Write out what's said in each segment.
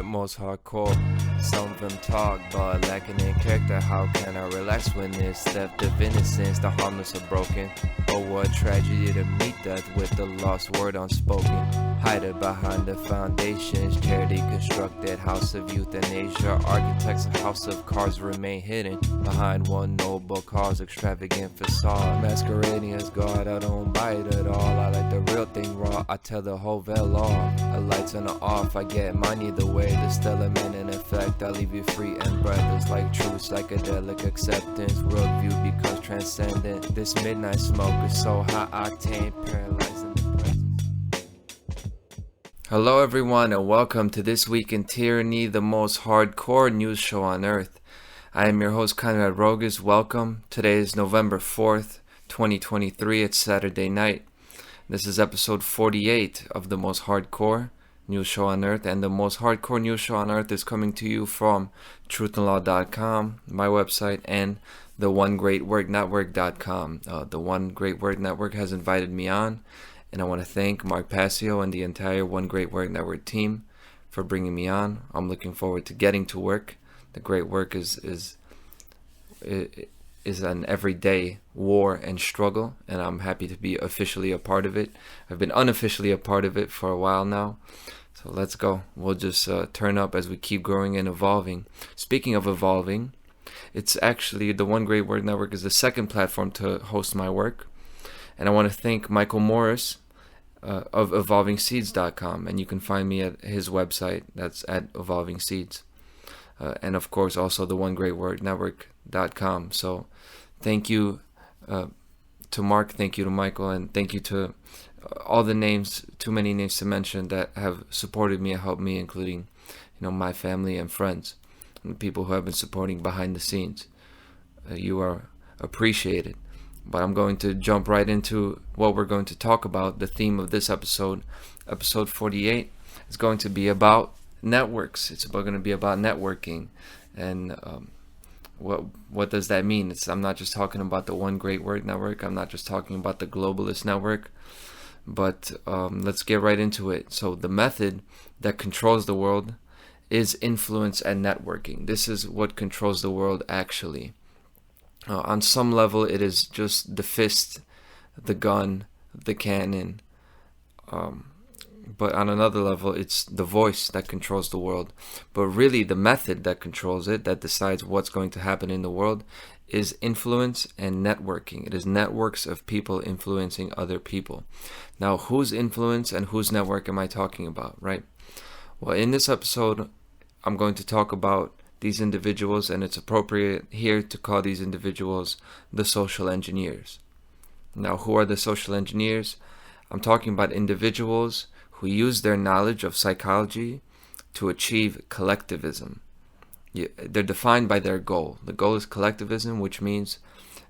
Most hardcore. Some of them talk, but lacking in character. How can I relax when it's theft of innocence? The harmless are broken. Oh, what tragedy to meet death with the lost word unspoken. Hide it behind the foundations. Charity constructed house of euthanasia. Architects of house of cards remain hidden behind one noble cause. Extravagant facade masquerading as God. I don't buy it at all. I like the real thing raw. I tell the whole veil off. A lights and a off. I get mine either way. The stellar man in effect. I leave you free and breathless like true psychedelic acceptance. Worldview becomes transcendent. This midnight smoke is so high octane, paralyzing the presence. Hello everyone and welcome to This Week in Tyranny, the most hardcore news show on earth. I am your host Konrad Rogoz. Welcome. Today is November 4th, 2023. It's Saturday night. This is episode 48 of the most hardcore news show on earth, and the most hardcore news show on earth is coming to you from truthandlaw.com, my website, and the One Great Word Network.com. The One Great Word Network has invited me on, and I want to thank Mark Passio and the entire One Great Word Network team for bringing me on. I'm looking forward to getting to work. The great work is an everyday war and struggle, and I'm happy to be officially a part of it. I've been unofficially a part of it for a while now, so let's go. We'll just turn up as we keep growing and evolving. Speaking of evolving, it's actually the One Great Word Network is the second platform to host my work, and I want to thank Michael Morris of evolvingseeds.com, and you can find me at his website. That's at Evolving Seeds. And of course also the One Great Word Network.com. So thank you to Mark, thank you to Michael, and thank you to all the names, too many names to mention, that have supported me and helped me, including my family and friends and the people who have been supporting behind the scenes. You are appreciated. But I'm going to jump right into what we're going to talk about. The theme of this episode 48, is going to be about networks. It's going to be about networking, and what does that mean? I'm not just talking about the One Great Word Network. I'm not just talking about the globalist network, but let's get right into it. So the method that controls the world is influence and networking. This is what controls the world actually. On some level, it is just the fist, the gun, the cannon. But on another level, it's the voice that controls the world. But really, the method that controls it, that decides what's going to happen in the world, is influence and networking. It is networks of people influencing other people. Now, whose influence and whose network am I talking about, right? Well, in this episode, I'm going to talk about these individuals, and it's appropriate here to call these individuals the social engineers. Now, who are the social engineers? I'm talking about individuals who use their knowledge of psychology to achieve collectivism. They're defined by their goal. The goal is collectivism, which means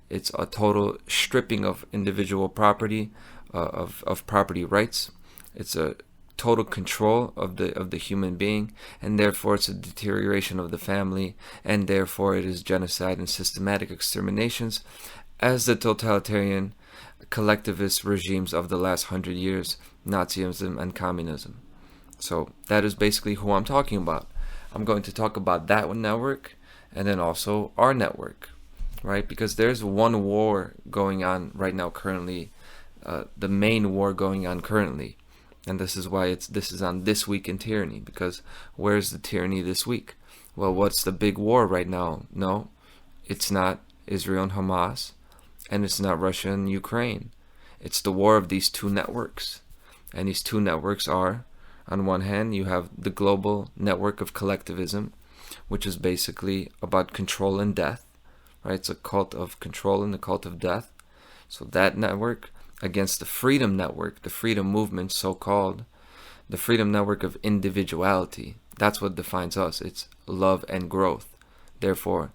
it's a total stripping of individual property, of property rights. It's a total control of the human being, and therefore it's a deterioration of the family, and therefore it is genocide and systematic exterminations, as the totalitarian collectivist regimes of the last 100 years, Nazism and communism. So that is basically who I'm talking about. I'm going to talk about that one network, and then also our network, right? Because there's one war going on right now currently, the main war going on currently. And this is why this is on This Week in Tyranny, because where's the tyranny this week? Well, what's the big war right now? No, it's not Israel and Hamas, and it's not Russia and Ukraine. It's the war of these two networks. And these two networks are, on one hand, you have the global network of collectivism, which is basically about control and death, right? It's a cult of control and the cult of death. So that network against the freedom network, the freedom movement, so-called, the freedom network of individuality. That's what defines us. It's love and growth. Therefore,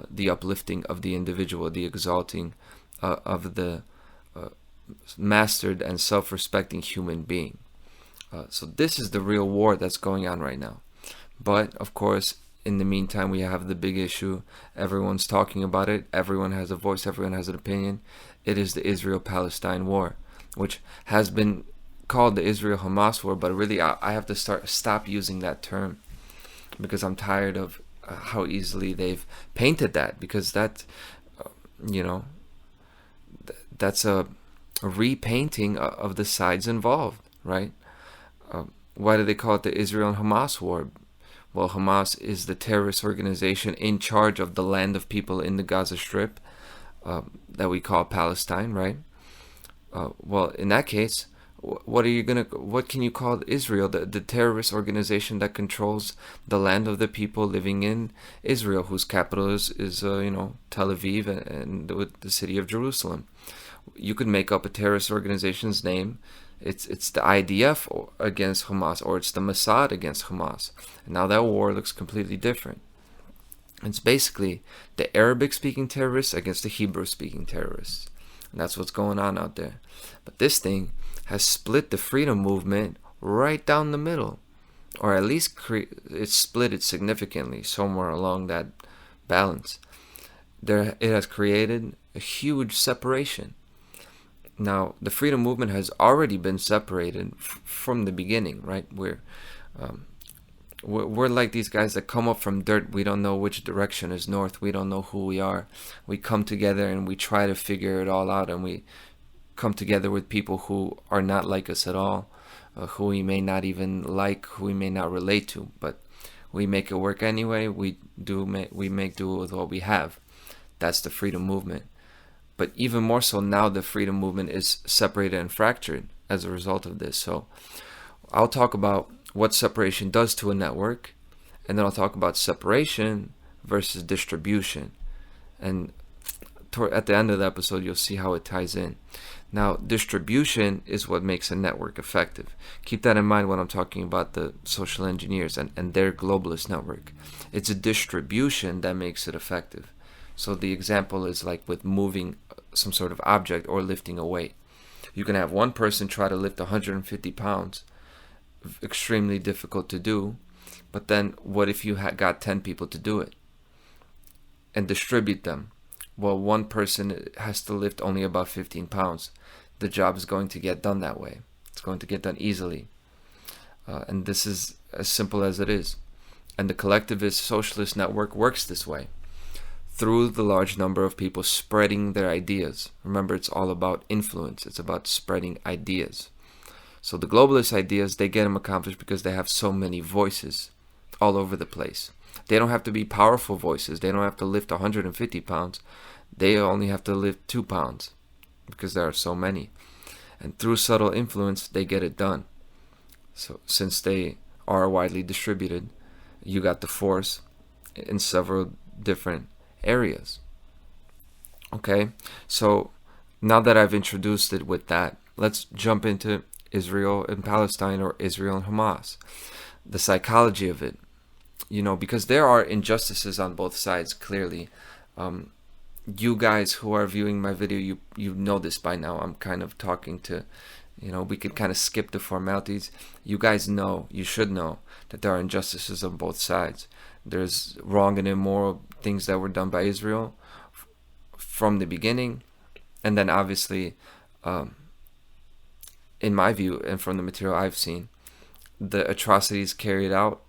the uplifting of the individual, the exalting of the mastered and self-respecting human being. So this is the real war that's going on right now. But of course, in the meantime, we have the big issue. Everyone's talking about it. Everyone has a voice. Everyone has an opinion. It is the Israel-Palestine war, which has been called the Israel-Hamas war. But really, I have to stop using that term, because I'm tired of how easily they've painted that. Because that, that's a repainting of the sides involved, right? Why do they call it the Israel and Hamas war? Well, Hamas is the terrorist organization in charge of the land of people in the Gaza Strip that we call Palestine, right? Well, in that case, what can you call Israel, the terrorist organization that controls the land of the people living in Israel, whose capital is Tel Aviv and the city of Jerusalem? You could make up a terrorist organization's name. It's the IDF against Hamas, or it's the Mossad against Hamas. And now that war looks completely different. It's basically the Arabic-speaking terrorists against the Hebrew-speaking terrorists. And that's what's going on out there. But this thing has split the freedom movement right down the middle. Or at least it's split it significantly, somewhere along that balance. It has created a huge separation. Now, the freedom movement has already been separated from the beginning, right? We're like these guys that come up from dirt. We don't know which direction is north. We don't know who we are. We come together and we try to figure it all out, and we come together with people who are not like us at all, who we may not even like, who we may not relate to, but we make it work anyway. We make do with what we have. That's the freedom movement. But even more so now, the freedom movement is separated and fractured as a result of this. So I'll talk about what separation does to a network, and then I'll talk about separation versus distribution. And at the end of the episode, you'll see how it ties in. Now, distribution is what makes a network effective. Keep that in mind when I'm talking about the social engineers and their globalist network. It's a distribution that makes it effective. So the example is like with moving some sort of object or lifting a weight. You can have one person try to lift 150 pounds, extremely difficult to do, but then what if you got 10 people to do it and distribute them? Well, one person has to lift only about 15 pounds. The job is going to get done that way. It's going to get done easily. And this is as simple as it is. And the collectivist socialist network works this way, through the large number of people spreading their ideas. Remember, it's all about influence. It's about spreading ideas. So the globalist ideas, they get them accomplished because they have so many voices all over the place. They don't have to be powerful voices. They don't have to lift 150 pounds. They only have to lift 2 pounds because there are so many. And through subtle influence, they get it done. So since they are widely distributed, you got the force in several different areas. Okay, so now that I've introduced it with that, let's jump into Israel and Palestine, or Israel and Hamas. The psychology of it, because there are injustices on both sides, clearly. You guys who are viewing my video, you know this by now. I'm kind of talking to, we could kind of skip the formalities. You guys know, you should know, that there are injustices on both sides. There's wrong and immoral things that were done by Israel from the beginning, and then obviously, in my view and from the material I've seen, the atrocities carried out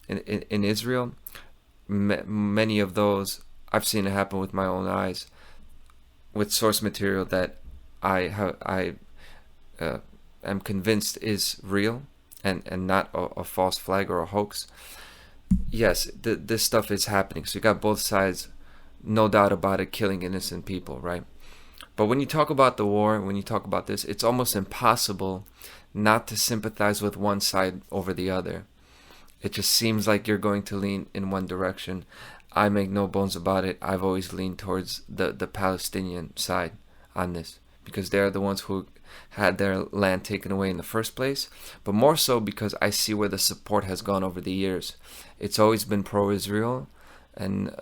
in Israel, many of those I've seen it happen with my own eyes, with source material that I am convinced is real and not a false flag or a hoax. Yes, this stuff is happening. So you got both sides, no doubt about it, killing innocent people, right? But when you talk about the war, when you talk about this, it's almost impossible not to sympathize with one side over the other. It just seems like you're going to lean in one direction. I make no bones about it. I've always leaned towards the Palestinian side on this, because they're the ones who had their land taken away in the first place, but more so because I see where the support has gone over the years. It's always been pro-Israel, and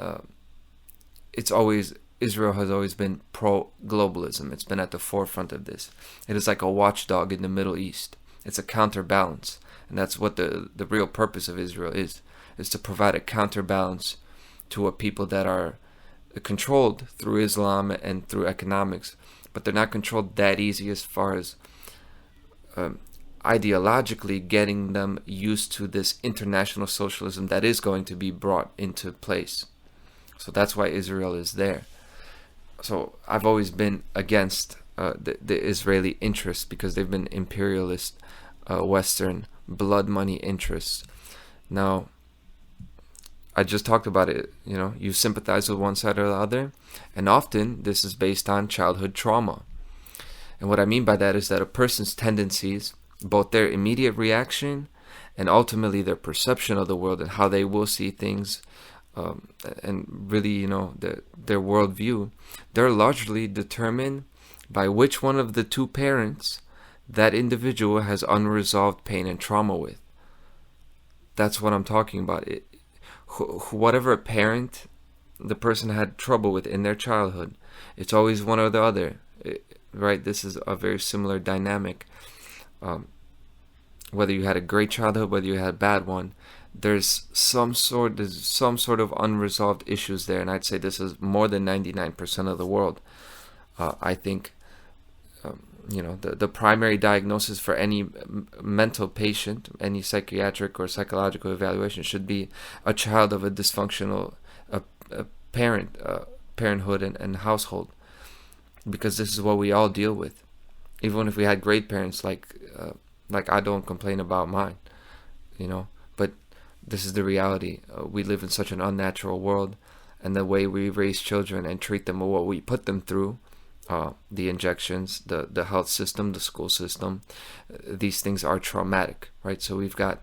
it's always Israel has always been pro-globalism. It's been at the forefront of this. It is like a watchdog in the Middle East. It's a counterbalance. And that's what the real purpose of Israel is to provide a counterbalance to a people that are controlled through Islam and through economics. But they're not controlled that easy as far as ideologically getting them used to this international socialism that is going to be brought into place. So that's why Israel is there. So I've always been against the Israeli interests because they've been imperialist, Western, blood money interests. Now, I just talked about it, you sympathize with one side or the other, and often this is based on childhood trauma. And what I mean by that is that a person's tendencies, both their immediate reaction and ultimately their perception of the world and how they will see things, and really, their worldview, they're largely determined by which one of the two parents that individual has unresolved pain and trauma with. That's what I'm talking about. Whatever parent the person had trouble with in their childhood, it's always one or the other, right? This is a very similar dynamic. Whether you had a great childhood, whether you had a bad one, there's some sort of unresolved issues there, and I'd say this is more than 99% of the world. I think the primary diagnosis for any mental patient, any psychiatric or psychological evaluation, should be a child of a dysfunctional parenthood and household, because this is what we all deal with. Even if we had great parents, like I don't complain about mine, but this is the reality. We live in such an unnatural world, and the way we raise children and treat them, or what we put them through, the injections, the health system, the school system, these things are traumatic, right? So we've got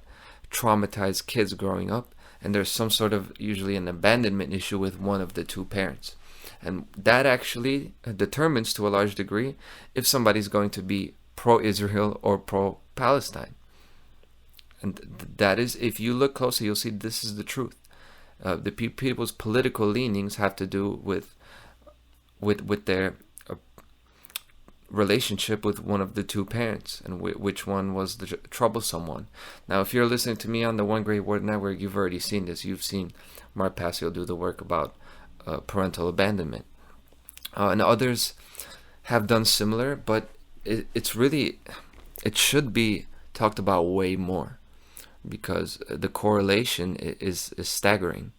traumatized kids growing up, and there's some sort of usually an abandonment issue with one of the two parents. And that actually determines to a large degree if somebody's going to be pro-Israel or pro-Palestine. And that is, if you look closely, you'll see this is the truth. The people's political leanings have to do with their relationship with one of the two parents, and which one was the troublesome one. Now, if you're listening to me on the One Great Word Network, you've already seen this. You've seen Mark Passio do the work about parental abandonment. And others have done similar, but it should be talked about way more, because the correlation is staggering.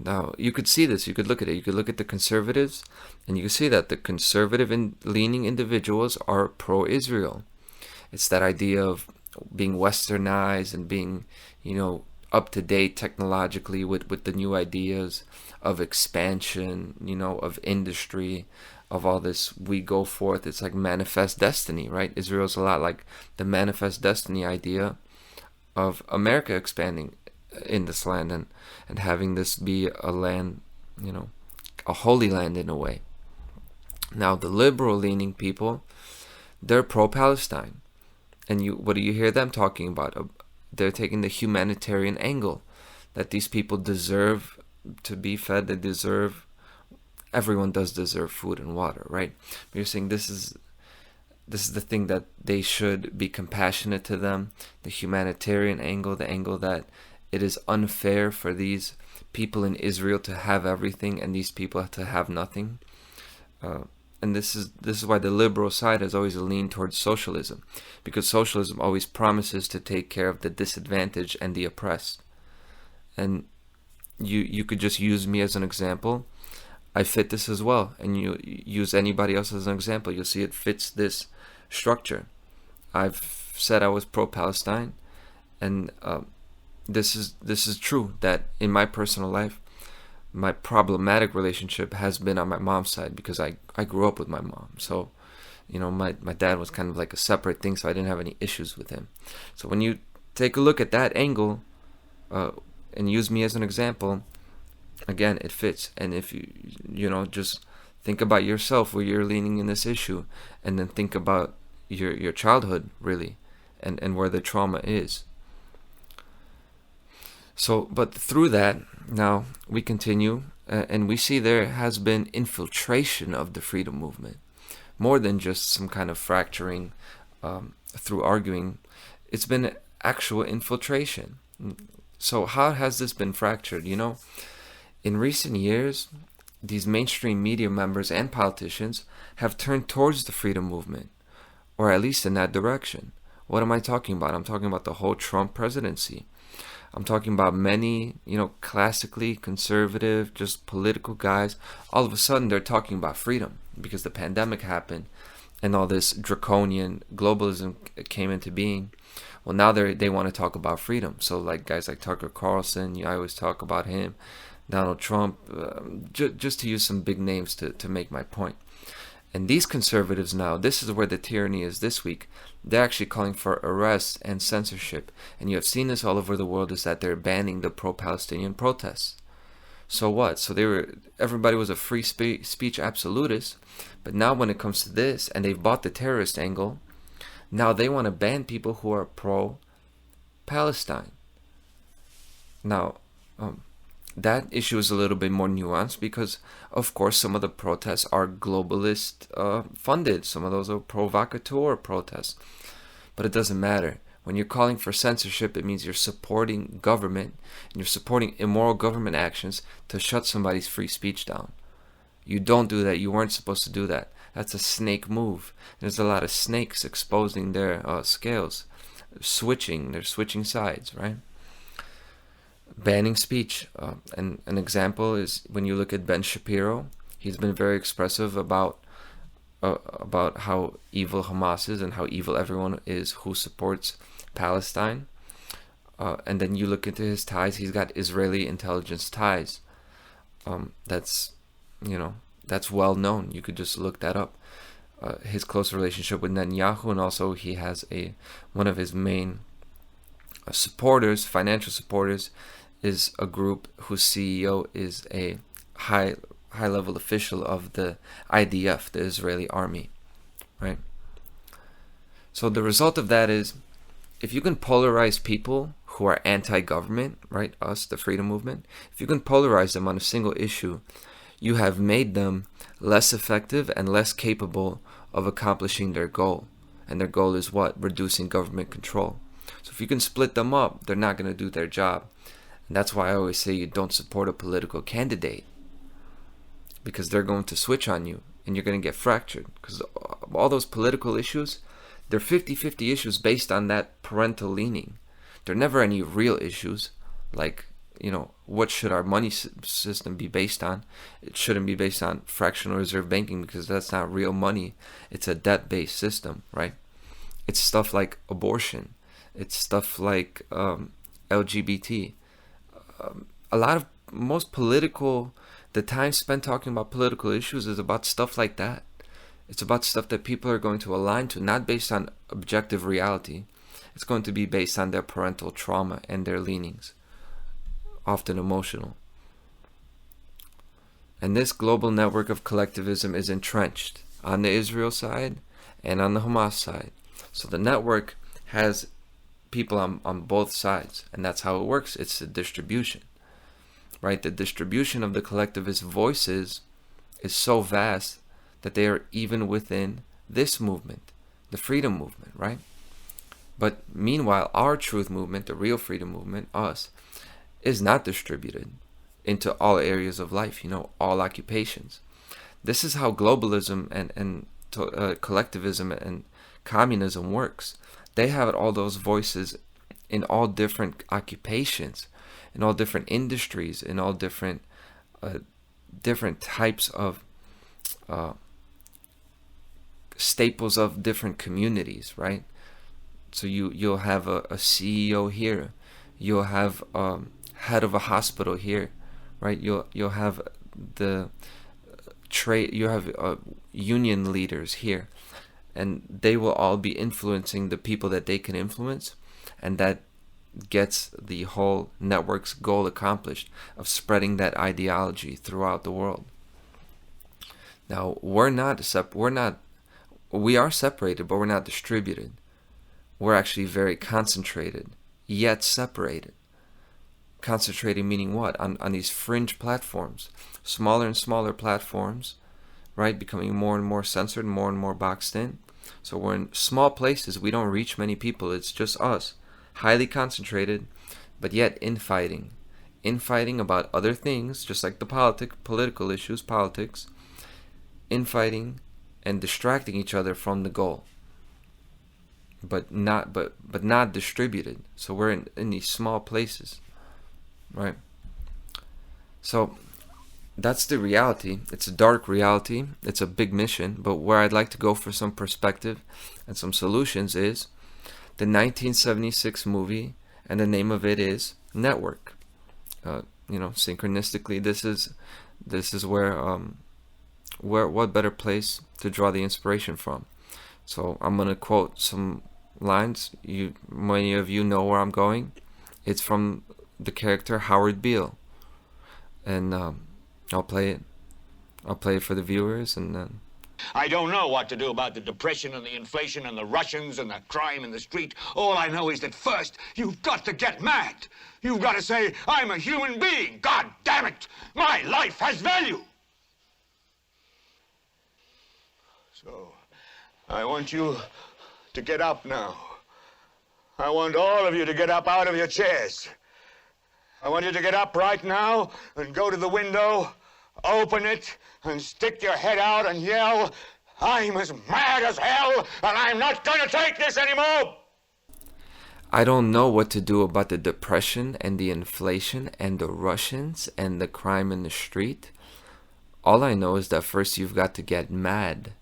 Now, you could see this, you could look at it, you could look at the conservatives, and you can see that the conservative leaning individuals are pro-Israel. It's that idea of being westernized and being, up to date technologically with the new ideas of expansion, of industry, of all this. We go forth. It's like manifest destiny, right? Israel's a lot like the manifest destiny idea of America expanding in this land and having this be a land, a holy land in a way. Now, the liberal leaning people, they're pro-Palestine. And what do you hear them talking about? They're taking the humanitarian angle, that these people deserve to be fed. Everyone does deserve food and water, right? But you're saying this is the thing, that they should be compassionate to them, the humanitarian angle, the angle that it is unfair for these people in Israel to have everything and these people to have nothing. And this is why the liberal side has always leaned towards socialism, because socialism always promises to take care of the disadvantaged and the oppressed. And you could just use me as an example. I fit this as well, and you use anybody else as an example, you'll see it fits this structure. I've said I was pro-Palestine, and this is true, that in my personal life, my problematic relationship has been on my mom's side, because I grew up with my mom. So, my dad was kind of like a separate thing, so I didn't have any issues with him. So when you take a look at that angle, and use me as an example, again, it fits. And if you just think about yourself, where you're leaning in this issue, and then think about your childhood, really, and where the trauma is. So, but through that, now we continue. And we see there has been infiltration of the freedom movement, more than just some kind of fracturing through arguing. It's been actual infiltration. So how has this been fractured? In recent years, these mainstream media members and politicians have turned towards the freedom movement, or at least in that direction. What am I talking about? I'm talking about the whole Trump presidency. I'm talking about many, classically conservative, just political guys. All of a sudden, they're talking about freedom because the pandemic happened and all this draconian globalism came into being. Well, now they want to talk about freedom. So like guys like Tucker Carlson, I always talk about him, Donald Trump, just to use some big names to make my point. And these conservatives now, this is where the tyranny is this week. They're actually calling for arrests and censorship. And you have seen this all over the world, is that they're banning the pro-Palestinian protests. So what? So everybody was a free speech absolutist. But now when it comes to this, and they've bought the terrorist angle, now they want to ban people who are pro-Palestine. Now, that issue is a little bit more nuanced because, of course, some of the protests are globalist funded. Some of those are provocateur protests. But it doesn't matter. When you're calling for censorship, it means you're supporting government and you're supporting immoral government actions to shut somebody's free speech down. You don't do that. You weren't supposed to do that. That's a snake move. There's a lot of snakes exposing their scales, they're switching sides, right? Banning speech. And an example is when you look at Ben Shapiro. He's been very expressive about how evil Hamas is and how evil everyone is who supports Palestine. And then you look into his ties. He's got Israeli intelligence ties. That's well known. You could just look that up. His close relationship with Netanyahu, and also he has one of his main supporters, financial supporters, is a group whose CEO is a high-level official of the IDF, the Israeli army, right? So the result of that is, if you can polarize people who are anti-government, right, us, the freedom movement, if you can polarize them on a single issue, you have made them less effective and less capable of accomplishing their goal. And their goal is what? Reducing government control. So if you can split them up, they're not going to do their job. And that's why I always say you don't support a political candidate, because they're going to switch on you and you're going to get fractured. Because all those political issues, they're 50-50 issues based on that parental leaning. They're never any real issues like, what should our money system be based on? It shouldn't be based on fractional reserve banking, because that's not real money. It's a debt-based system, right? It's stuff like abortion. It's stuff like LGBT. The time spent talking about political issues is about stuff like that. It's about stuff that people are going to align to, not based on objective reality. It's going to be based on their parental trauma and their leanings, often emotional. And this global network of collectivism is entrenched on the Israel side and on the Hamas side. So the network has people on both sides, and that's how it works. It's the distribution, right? The distribution of the collectivist voices is so vast that they are even within this movement, the freedom movement, right? But meanwhile, our truth movement, the real freedom movement, us, is not distributed into all areas of life, all occupations. This is how globalism and collectivism and communism works. They have all those voices in all different occupations, in all different industries, in all different types of staples of different communities, right? So you'll have a CEO here, you'll have head of a hospital here, right? You'll have the trade, you have union leaders here, and they will all be influencing the people that they can influence, and that gets the whole network's goal accomplished of spreading that ideology throughout the world. Now, we are separated, but we're not distributed. We're actually very concentrated, yet separated. Concentrating meaning what? On these fringe platforms, smaller and smaller platforms, right? Becoming more and more censored, more and more boxed in. So we're in small places. We don't reach many people. It's just us, highly concentrated, but yet infighting. Infighting about other things, just like the political issues, politics. Infighting and distracting each other from the goal. But not distributed. So we're in these small places. Right? So that's the reality. It's a dark reality. It's a big mission. But where I'd like to go for some perspective and some solutions is the 1976 movie, and the name of it is Network. Synchronistically, this is where what better place to draw the inspiration from. So I'm gonna quote some lines. Many of you know where I'm going. It's from the character Howard Beale, and I'll play it. I'll play it for the viewers, and then. I don't know what to do about the depression and the inflation and the Russians and the crime in the street. All I know is that first, you've got to get mad. You've got to say, I'm a human being. God damn it. My life has value. So, I want you to get up now. I want all of you to get up out of your chairs. I want you to get up right now and go to the window, open it, and stick your head out and yell, I'm as mad as hell, and I'm not going to take this anymore! I don't know what to do about the depression and the inflation and the Russians and the crime in the street. All I know is that first you've got to get mad.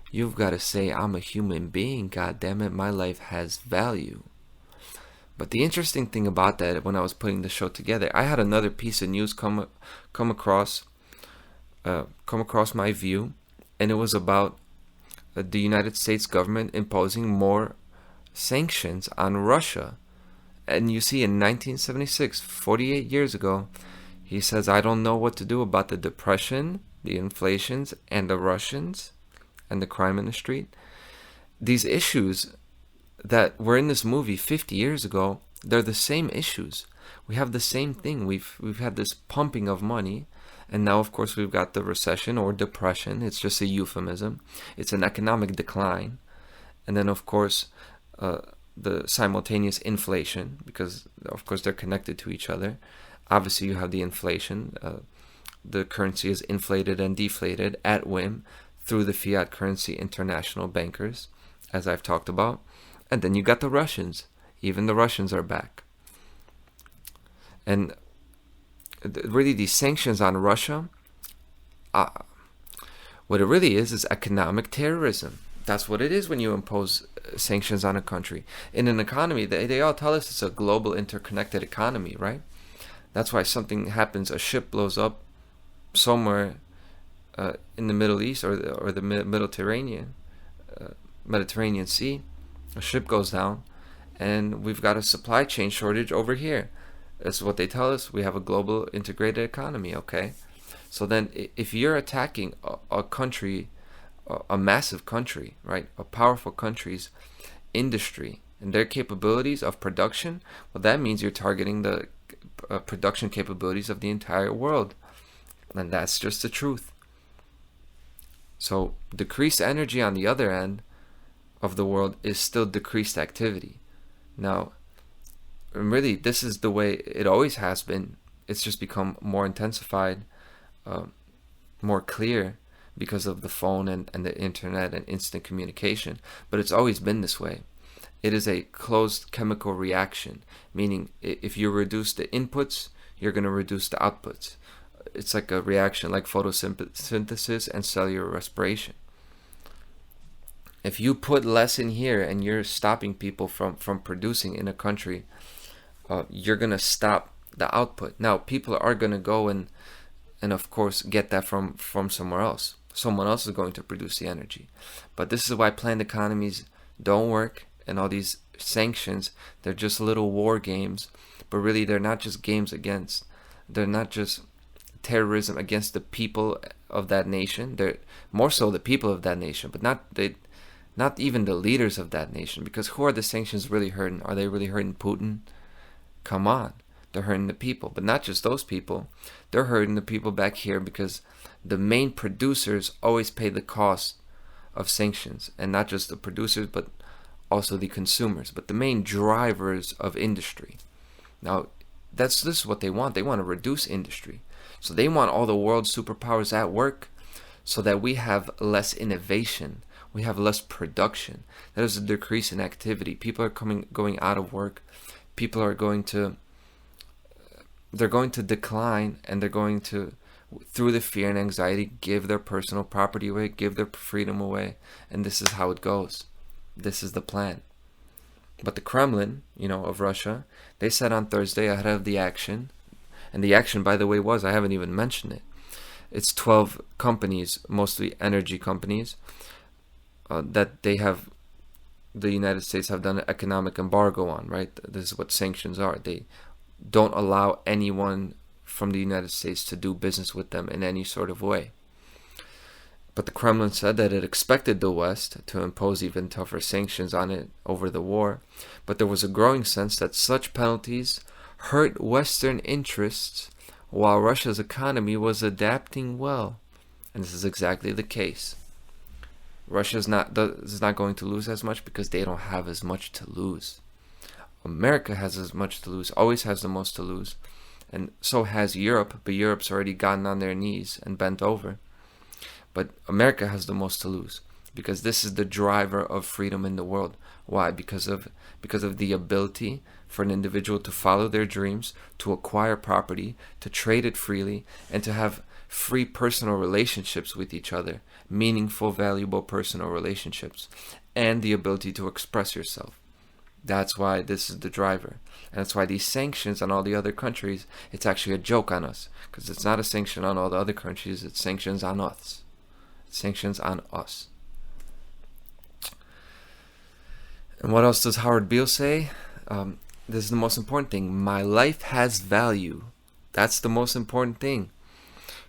You've got to say, I'm a human being, God damn it, my life has value. But the interesting thing about that, when I was putting the show together, I had another piece of news come across my view, and it was about the United States government imposing more sanctions on Russia. And you see, in 1976, 48 years ago, he says, I don't know what to do about the depression, the inflations, and the Russians, and the crime in the street. These issues that were in this movie 50 years ago, they're the same issues. We have the same thing. We've had this pumping of money, and now of course we've got the recession or depression. It's just a euphemism. It's an economic decline. And then of course the simultaneous inflation, because of course they're connected to each other. Obviously you have the inflation. The currency is inflated and deflated at whim through the fiat currency international bankers, as I've talked about. And then you got the Russians. Even the Russians are back. And really these sanctions on Russia, what it really is economic terrorism. That's what it is when you impose sanctions on a country. In an economy, they all tell us it's a global interconnected economy, right? That's why something happens, a ship blows up somewhere in the Middle East or the Mediterranean Sea. A ship goes down, and we've got a supply chain shortage over here. That's what they tell us. We have a global integrated economy, okay? So then if you're attacking a country, a massive country, right? A powerful country's industry and their capabilities of production, well, that means you're targeting the production capabilities of the entire world. And that's just the truth. So decreased energy on the other end of the world is still decreased activity. Now, really, this is the way it always has been. It's just become more intensified, more clear because of the phone and the internet and instant communication. But it's always been this way. It is a closed chemical reaction, meaning if you reduce the inputs, you're going to reduce the outputs. It's like a reaction like photosynthesis and cellular respiration. If you put less in here and you're stopping people from producing in a country, you're going to stop the output. Now, people are going to go and of course get that from somewhere else. Someone else is going to produce the energy. But this is why planned economies don't work, and all these sanctions, they're just little war games. But really, they're not just they're not just terrorism against the people of that nation. They're more so the people of that nation, but not even the leaders of that nation. Because who are the sanctions really hurting? Are they really hurting Putin? Come on. they're hurting the people. But not just those people, they're hurting the people back here, because the main producers always pay the cost of sanctions. And not just the producers, but also the consumers, but the main drivers of industry. Now, this is what they want. They want to reduce industry. So they want all the world's superpowers at work, so that we have less innovation, we have less production. There's a decrease in activity. People are going out of work. People are going to decline, and they're going to, through the fear and anxiety, give their personal property away, give their freedom away, and this is how it goes. This is the plan. But the Kremlin, of Russia, they said on Thursday, ahead of the action, and the action, by the way, I haven't even mentioned it. It's 12 companies, mostly energy companies, that the United States have done an economic embargo on, right? This is what sanctions are. They don't allow anyone from the United States to do business with them in any sort of way. But the Kremlin said that it expected the West to impose even tougher sanctions on it over the war, but there was a growing sense that such penalties hurt Western interests while Russia's economy was adapting well. And this is exactly the case. Russia is not going to lose as much because they don't have as much to lose. America has as much to lose, always has the most to lose, and so has Europe, but Europe's already gotten on their knees and bent over. But America has the most to lose, because this is the driver of freedom in the world. Why? Because of the ability for an individual to follow their dreams, to acquire property, to trade it freely, and to have free personal relationships with each other, meaningful, valuable personal relationships, and the ability to express yourself. That's why this is the driver. And that's why these sanctions on all the other countries, it's actually a joke on us, because it's not a sanction on all the other countries, it's sanctions on us. Sanctions on us. And what else does Howard Beale say? This is the most important thing. My life has value. That's the most important thing.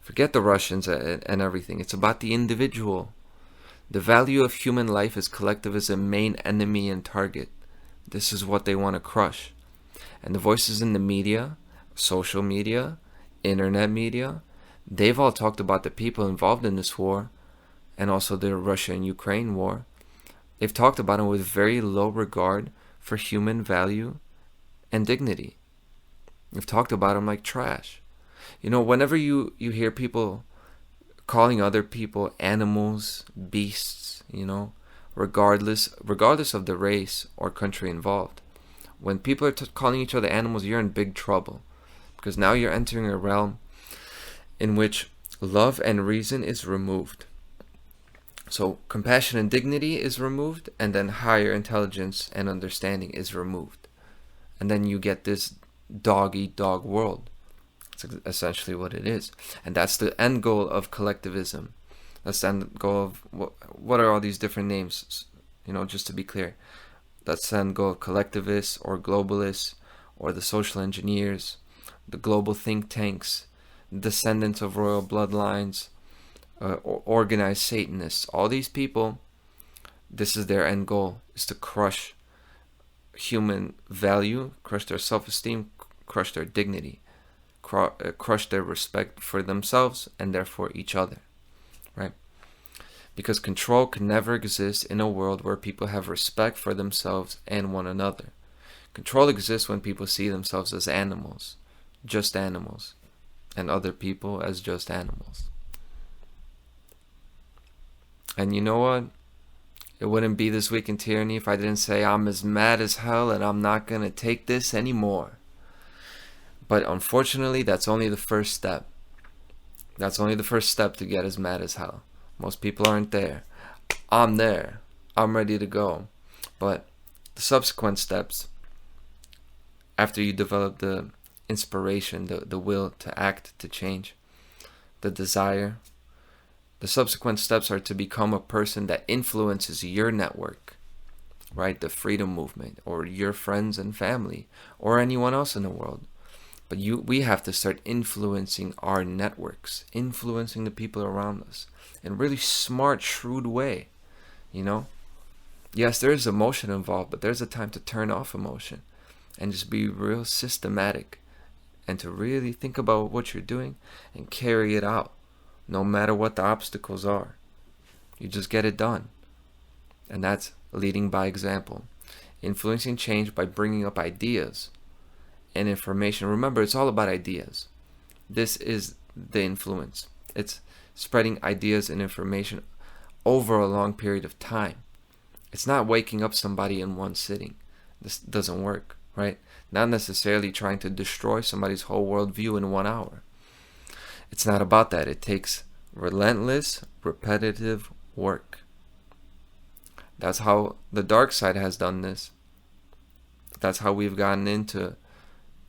Forget the Russians and everything. It's about the individual. The value of human life is collectivism's main enemy and target. This is what they want to crush. And the voices in the media, social media, internet media, they've all talked about the people involved in this war, and also the Russia and Ukraine war. They've talked about it with very low regard for human value and dignity. They've talked about them like trash. Whenever you hear people calling other people animals, beasts, regardless of the race or country involved, when people are calling each other animals, you're in big trouble, because now you're entering a realm in which love and reason is removed. So compassion and dignity is removed, and then higher intelligence and understanding is removed. And then you get this dog-eat-dog world. That's essentially what it is. And that's the end goal of collectivism. That's the end goal of, what are all these different names? Just to be clear. That's the end goal of collectivists or globalists or the social engineers, the global think tanks, descendants of royal bloodlines, organized Satanists. All these people, this is their end goal, is to crush human value, crush their self-esteem, crush their dignity, crush their respect for themselves and therefore each other, right? Because control can never exist in a world where people have respect for themselves and one another. Control exists when people see themselves as animals, just animals, and other people as just animals. And you know what? It wouldn't be This Week in Tyranny if I didn't say I'm as mad as hell and I'm not going to take this anymore. But unfortunately, that's only the first step. That's only the first step to get as mad as hell. Most people aren't there. I'm there. I'm ready to go. But the subsequent steps, after you develop the inspiration, the will to act, to change, the desire, the subsequent steps are to become a person that influences your network, right? The freedom movement, or your friends and family, or anyone else in the world. But we have to start influencing our networks, influencing the people around us in a really smart, shrewd way, Yes, there is emotion involved, but there's a time to turn off emotion and just be real systematic and to really think about what you're doing and carry it out, no matter what the obstacles are. You just get it done. And that's leading by example. Influencing change by bringing up ideas and information. Remember, it's all about ideas. This is the influence. It's spreading ideas and information over a long period of time. It's not waking up somebody in one sitting. This doesn't work, right? Not necessarily trying to destroy somebody's whole worldview in 1 hour. It's not about that. It takes relentless, repetitive work. That's how the dark side has done this. That's how we've gotten into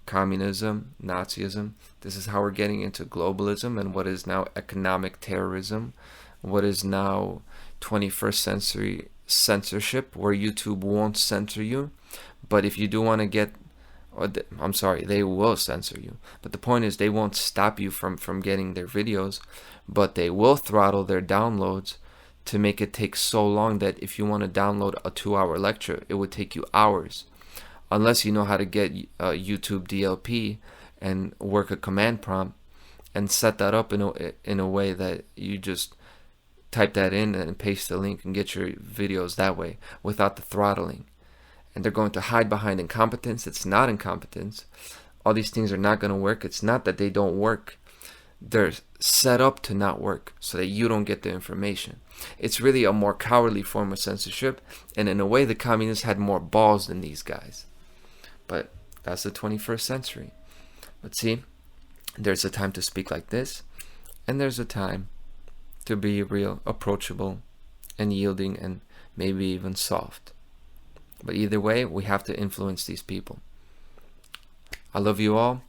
communism, Nazism. This is how we're getting into globalism and what is now economic terrorism, what is now 21st century censorship, where YouTube won't censor you. But if you do want to get, they will censor you. But the point is, they won't stop you from getting their videos, but they will throttle their downloads to make it take so long that if you want to download a 2-hour lecture, it would take you hours. Unless you know how to get YouTube DLP and work a command prompt and set that up in a way that you just type that in and paste the link and get your videos that way without the throttling. And they're going to hide behind incompetence. It's not incompetence. All these things are not going to work. It's not that they don't work. They're set up to not work so that you don't get the information. It's really a more cowardly form of censorship, and in a way the communists had more balls than these guys. But that's the 21st century. But see, there's a time to speak like this, and there's a time to be real, approachable, and yielding, and maybe even soft. But either way, we have to influence these people. I love you all.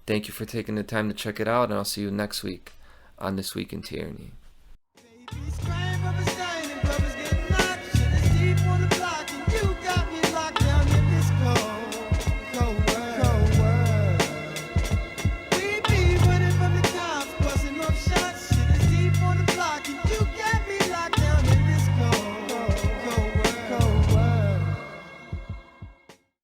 Thank you for taking the time to check it out, and I'll see you next week on This Week in Tyranny.